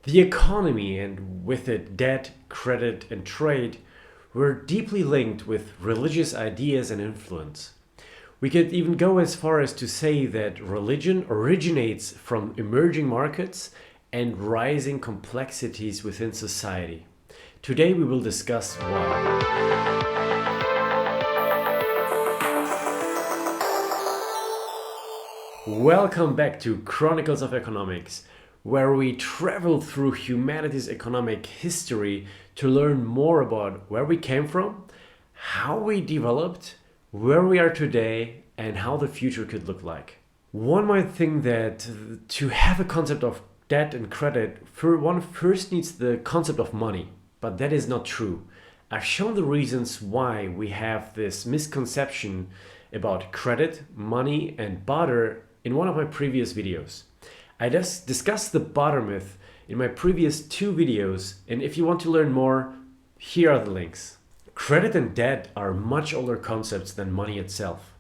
The economy, and with it debt, credit, and trade, were deeply linked with religious ideas and influence. We could even go as far as to say that religion originates from emerging markets and rising complexities within society. Today we will discuss why. Welcome back to Chronicles of Economics, where we travel through humanity's economic history to learn more about where we came from, how we developed, where we are today, and how the future could look like. One might think that to have a concept of debt and credit, one first needs the concept of money, but that is not true. I've shown the reasons why we have this misconception about credit, money, and barter in one of my previous videos. I just discussed the barter myth in my previous two videos, and if you want to learn more, here are the links. Credit and debt are much older concepts than money itself.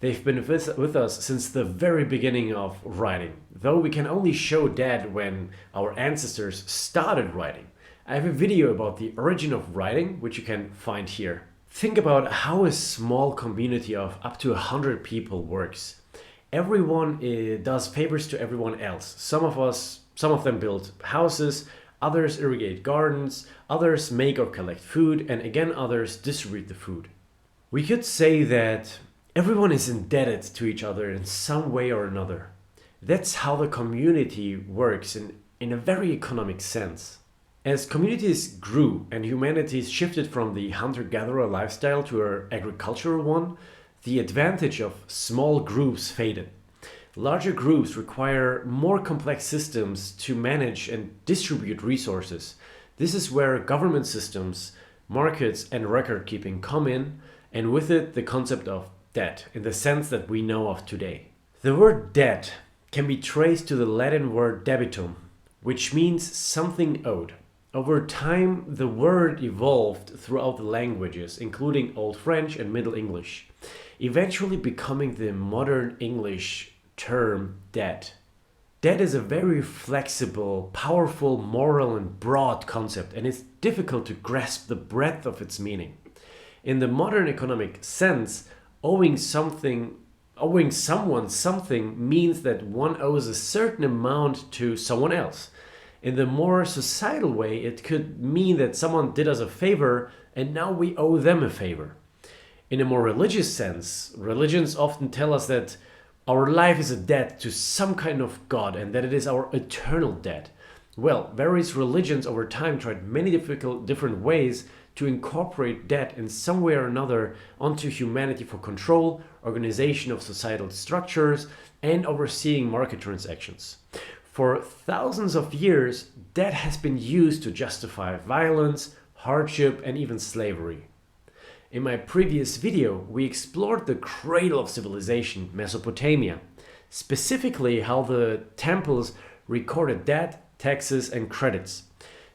They've been with us since the very beginning of writing, though we can only show debt when our ancestors started writing. I have a video about the origin of writing, which you can find here. Think about how a small community of up to 100 people works. Everyone does favors to everyone else. Some of them build houses, others irrigate gardens, others make or collect food, and again others distribute the food. We could say that everyone is indebted to each other in some way or another. That's how the community works in a very economic sense. As communities grew and humanity shifted from the hunter-gatherer lifestyle to an agricultural one, the advantage of small groups faded. Larger groups require more complex systems to manage and distribute resources. This is where government systems, markets, and record keeping come in, and with it the concept of debt in the sense that we know of today. The word debt can be traced to the Latin word debitum, which means something owed. Over time, the word evolved throughout the languages, including Old French and Middle English, eventually becoming the modern English term debt. Debt is a very flexible, powerful, moral, and broad concept, and it's difficult to grasp the breadth of its meaning. In the modern economic sense, owing someone something means that one owes a certain amount to someone else. In the more societal way, it could mean that someone did us a favor and now we owe them a favor. In a more religious sense, religions often tell us that our life is a debt to some kind of God and that it is our eternal debt. Well, various religions over time tried many different ways to incorporate debt in some way or another onto humanity for control, organization of societal structures, and overseeing market transactions. For thousands of years, debt has been used to justify violence, hardship, and even slavery. In my previous video, we explored the cradle of civilization, Mesopotamia, specifically how the temples recorded debt, taxes, and credits.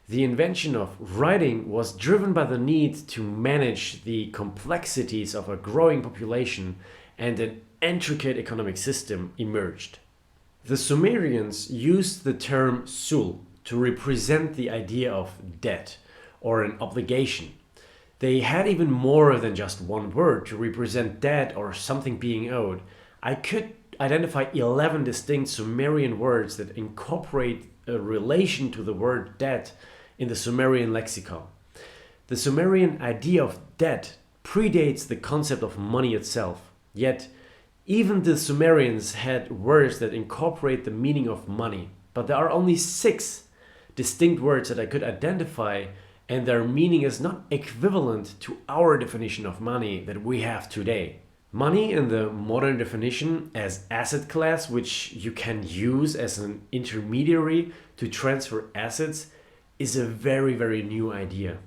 The invention of writing was driven by the need to manage the complexities of a growing population, and an intricate economic system emerged. The Sumerians used the term sul to represent the idea of debt or an obligation. They had even more than just one word to represent debt or something being owed. I could identify 11 distinct Sumerian words that incorporate a relation to the word debt in the Sumerian lexicon. The Sumerian idea of debt predates the concept of money itself, yet even the Sumerians had words that incorporate the meaning of money, but there are only 6 distinct words that I could identify, and their meaning is not equivalent to our definition of money that we have today. Money in the modern definition as asset class, which you can use as an intermediary to transfer assets, is a very, very new idea.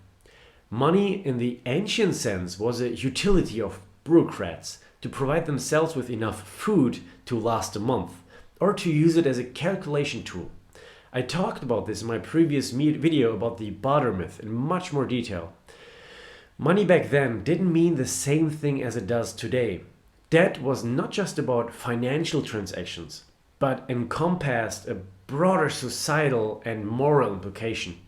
Money in the ancient sense was a utility of bureaucrats to provide themselves with enough food to last a month, or to use it as a calculation tool. I talked about this in my previous video about the barter myth in much more detail. Money back then didn't mean the same thing as it does today. Debt was not just about financial transactions, but encompassed a broader societal and moral implication.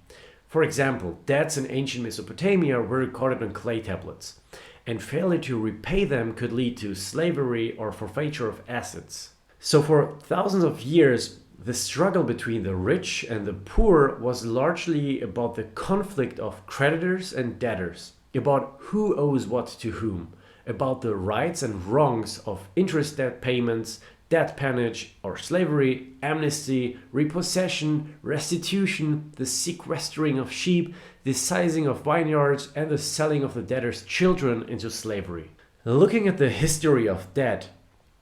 For example, debts in ancient Mesopotamia were recorded on clay tablets, and failure to repay them could lead to slavery or forfeiture of assets. So, for thousands of years, the struggle between the rich and the poor was largely about the conflict of creditors and debtors, about who owes what to whom, about the rights and wrongs of interest debt payments, debt pannage or slavery, amnesty, repossession, restitution, the sequestering of sheep, the seizing of vineyards, and the selling of the debtor's children into slavery. Looking at the history of debt,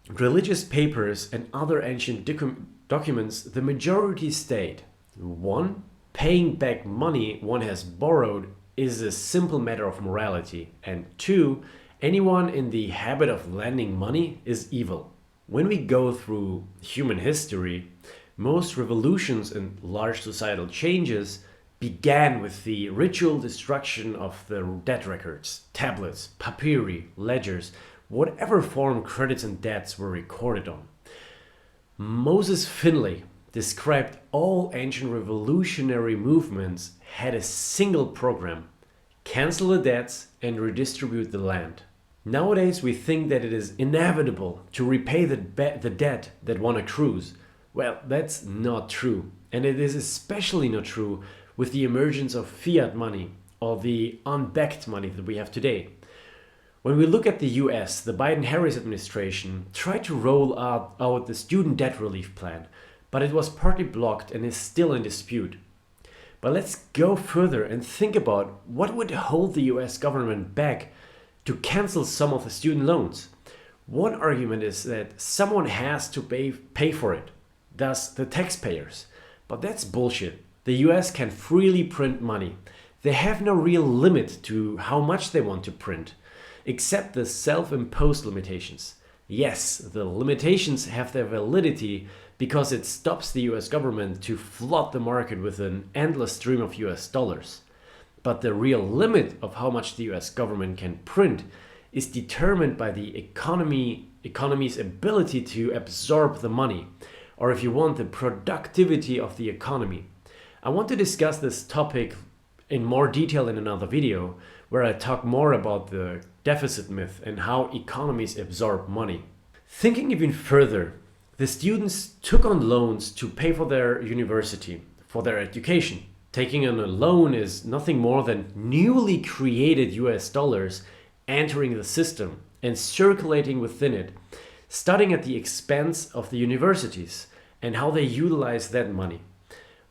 religious papers, and other ancient documents, the majority state: 1. Paying back money one has borrowed is a simple matter of morality, and 2. Anyone in the habit of lending money is evil. When we go through human history, most revolutions and large societal changes began with the ritual destruction of the debt records, tablets, papyri, ledgers, whatever form credits and debts were recorded on. Moses Finlay described all ancient revolutionary movements had a single program: cancel the debts and redistribute the land. Nowadays we think that it is inevitable to repay the debt that one accrues. Well, that's not true. And it is especially not true with the emergence of fiat money or the unbacked money that we have today. When we look at the US, the Biden-Harris administration tried to roll out the student debt relief plan, but it was partly blocked and is still in dispute. But let's go further and think about what would hold the US government back to cancel some of the student loans. One argument is that someone has to pay for it, thus the taxpayers. But that's bullshit. The US can freely print money. They have no real limit to how much they want to print, except the self-imposed limitations. Yes, the limitations have their validity because it stops the US government to flood the market with an endless stream of US dollars. But the real limit of how much the US government can print is determined by the economy's ability to absorb the money, or if you want, the productivity of the economy. I want to discuss this topic in more detail in another video, where I talk more about the deficit myth and how economies absorb money. Thinking even further, the students took on loans to pay for their university, for their education. Taking on a loan is nothing more than newly created US dollars entering the system and circulating within it, studying at the expense of the universities and how they utilize that money.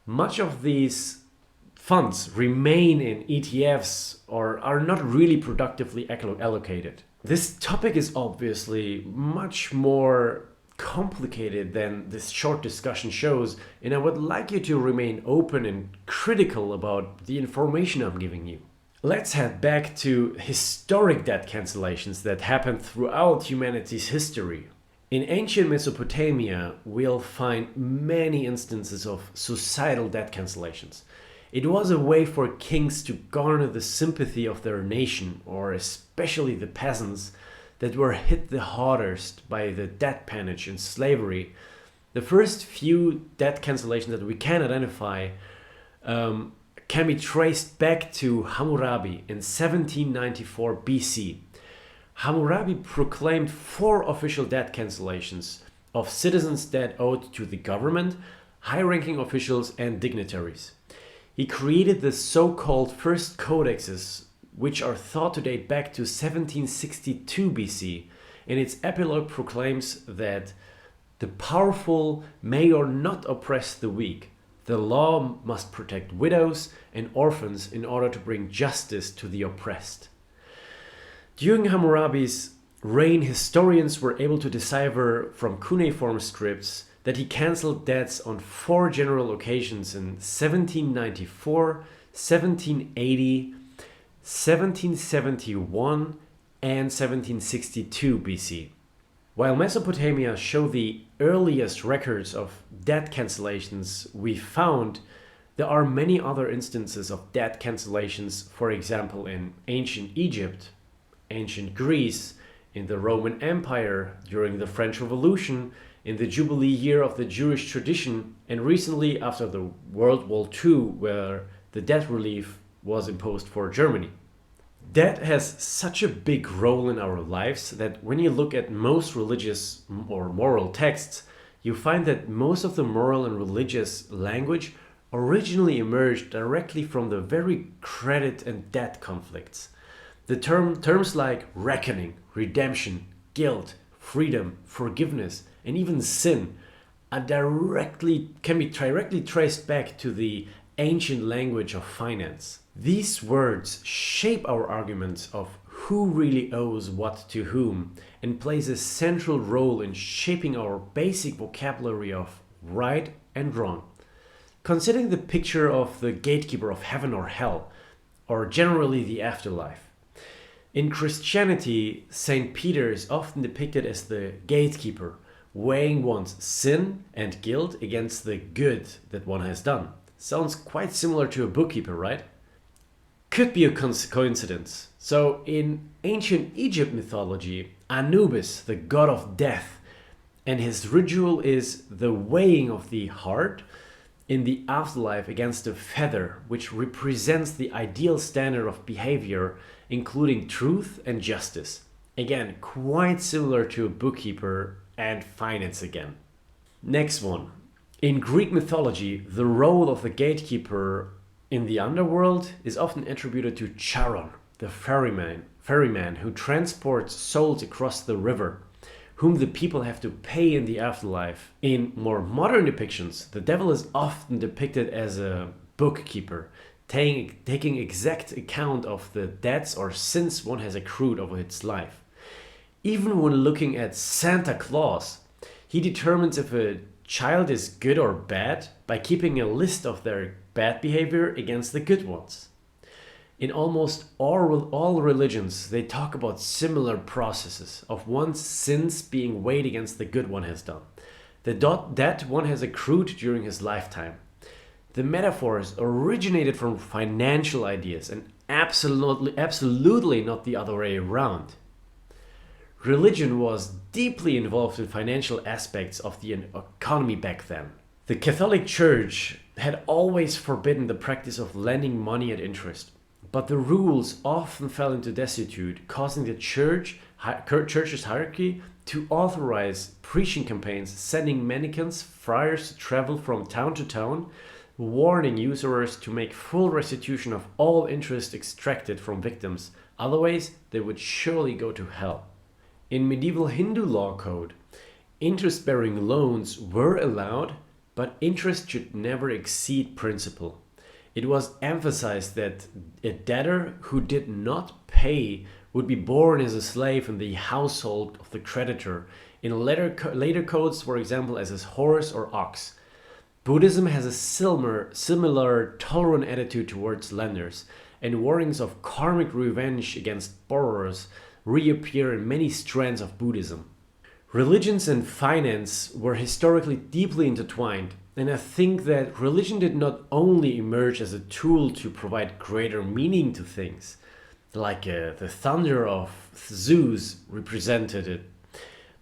Much of these funds remain in ETFs or are not really productively allocated. This topic is obviously much more complicated than this short discussion shows, and I would like you to remain open and critical about the information I'm giving you. Let's head back to historic debt cancellations that happened throughout humanity's history. In ancient Mesopotamia, we'll find many instances of societal debt cancellations. It was a way for kings to garner the sympathy of their nation, or especially the peasants, that were hit the hardest by the debt pannage and slavery. The first few debt cancellations that we can identify can be traced back to Hammurabi in 1794 BC. Hammurabi proclaimed 4 official debt cancellations of citizens' debt owed to the government, high-ranking officials, and dignitaries. He created the so-called first codexes, which are thought to date back to 1762 BC, and its epilogue proclaims that the powerful may or not oppress the weak. The law must protect widows and orphans in order to bring justice to the oppressed. During Hammurabi's reign, historians were able to decipher from cuneiform scripts that he cancelled debts on 4 general occasions in 1794, 1780, 1771 and 1762 BC. While Mesopotamia showed the earliest records of debt cancellations we found, there are many other instances of debt cancellations, for example in ancient Egypt, ancient Greece, in the Roman Empire during the French Revolution, in the Jubilee year of the Jewish tradition, and recently after the World War II, where the debt relief was imposed for Germany. Debt has such a big role in our lives that when you look at most religious or moral texts, you find that most of the moral and religious language originally emerged directly from the very credit and debt conflicts. The terms like reckoning, redemption, guilt, freedom, forgiveness, and even sin can be directly traced back to the ancient language of finance. These words shape our arguments of who really owes what to whom and plays a central role in shaping our basic vocabulary of right and wrong. Considering the picture of the gatekeeper of heaven or hell, or generally the afterlife. In Christianity, St. Peter is often depicted as the gatekeeper, weighing one's sin and guilt against the good that one has done. Sounds quite similar to a bookkeeper, right? Could be a coincidence. So, in ancient Egypt mythology, Anubis, the god of death, and his ritual is the weighing of the heart in the afterlife against a feather, which represents the ideal standard of behavior, including truth and justice. Again, quite similar to a bookkeeper and finance again. Next one. In Greek mythology, the role of the gatekeeper in the underworld is often attributed to Charon, the ferryman who transports souls across the river, whom the people have to pay in the afterlife. In more modern depictions, the devil is often depicted as a bookkeeper, taking exact account of the debts or sins one has accrued over its life. Even when looking at Santa Claus, he determines if a child is good or bad by keeping a list of their bad behavior against the good ones. In almost all religions, they talk about similar processes of one's sins being weighed against the good one has done, the debt one has accrued during his lifetime. The metaphors originated from financial ideas and absolutely not the other way around. Religion was deeply involved in financial aspects of the economy back then. The Catholic Church had always forbidden the practice of lending money at interest, but the rules often fell into desuetude, causing the church's hierarchy to authorize preaching campaigns, sending mendicants, friars to travel from town to town, warning usurers to make full restitution of all interest extracted from victims, otherwise they would surely go to hell. In medieval Hindu law code, interest-bearing loans were allowed, but interest should never exceed principal. It was emphasized that a debtor who did not pay would be born as a slave in the household of the creditor, in later codes, for example, as a horse or ox. Buddhism has a similar tolerant attitude towards lenders, and warnings of karmic revenge against borrowers reappear in many strands of Buddhism. Religions and finance were historically deeply intertwined, and I think that religion did not only emerge as a tool to provide greater meaning to things, like the thunder of Zeus represented it,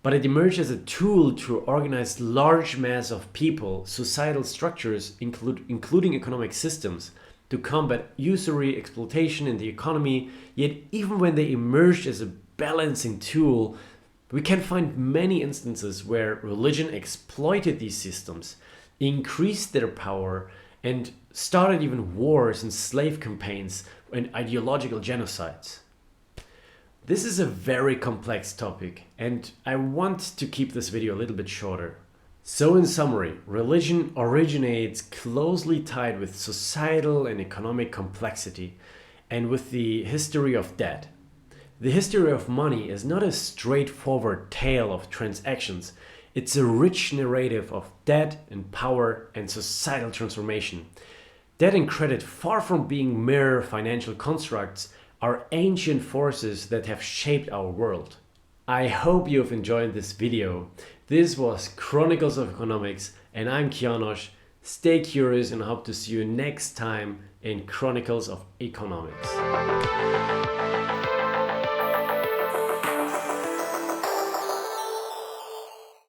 but it emerged as a tool to organize large mass of people, societal structures, including economic systems, to combat usury, exploitation in the economy. Yet even when they emerged as a balancing tool, we can find many instances where religion exploited these systems, increased their power, and started even wars and slave campaigns and ideological genocides. This is a very complex topic, and I want to keep this video a little bit shorter. So in summary, religion originates closely tied with societal and economic complexity and with the history of debt. The history of money is not a straightforward tale of transactions. It's a rich narrative of debt and power and societal transformation. Debt and credit, far from being mere financial constructs, are ancient forces that have shaped our world. I hope you have enjoyed this video. This was Chronicles of Economics, and I'm Kianosh. Stay curious and I hope to see you next time in Chronicles of Economics.